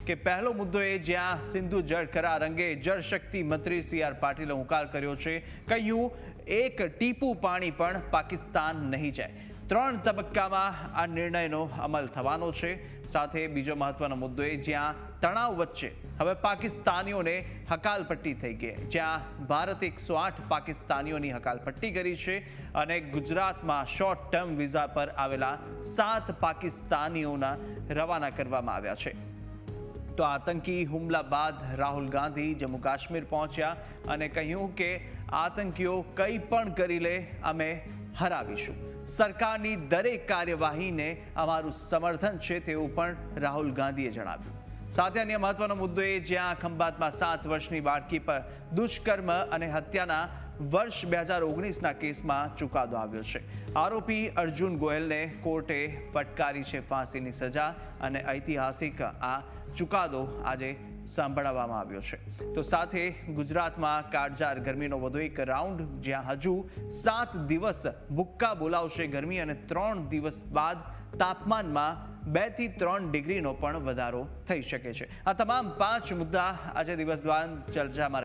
કે પહેલો મુદ્દો એ જ્યાં સિંધુ જળ કરાર અંગે જળશક્તિ મંત્રી CR પાટીલે હુંકાર કર્યો છે. કહ્યું એક ટીપું પાણી પણ પાકિસ્તાન નહીં જાય. 3 તબક્કામાં આ નિર્ણયનો અમલ થવાનો છે. સાથે બીજો મહત્વનો મુદ્દો એ જ્યાં તણાવ વચ્ચે હવે પાકિસ્તાનીઓને હકાલપટ્ટી થઈ ગઈ, જ્યાં ભારતે 108 પાકિસ્તાનીઓની હકાલપટ્ટી કરી છે અને ગુજરાતમાં શોર્ટ ટર્મ વિઝા પર આવેલા 7 પાકિસ્તાનીઓના રવાના કરવામાં આવ્યા છે. તો આતંકી હુમલા બાદ રાહુલ ગાંધી જમ્મુ કાશ્મીર પહોંચ્યા અને કહ્યું કે આતંકીઓ કંઈ પણ કરી લે, અમે હરાવીશું. સરકારની દરેક કાર્યવાહીને અમારું સમર્થન છે તેવું પણ રાહુલ ગાંધીએ જણાવ્યું. સાથે અન્ય મહત્વનો મુદ્દો એ જ્યાં ખંભાતમાં 7 વર્ષની બાળકી પર દુષ્કર્મ અને હત્યાના વર્ષ 2019ના કેસમાં ચુકાદો આવ્યો છે. આરોપી અર્જુન ગોયલને કોર્ટે ફટકારી છે ફાંસીની સજા અને ઐતિહાસિક આ ચુકાદો આજે સાંભળવામાં આવ્યો છે. તો સાથે ગુજરાતમાં કાળઝાળ ગરમીનો વધુ એક રાઉન્ડ, જ્યાં હજુ 7 દિવસ ભુક્કા બોલાવશે ગરમી અને 3 દિવસ બાદ તાપમાનમાં 2 થી 3 ડિગ્રીનો પણ વધારો થઈ શકે છે. આ તમામ 5 મુદ્દા આજે દિવસ દ્વારા ચર્ચામાં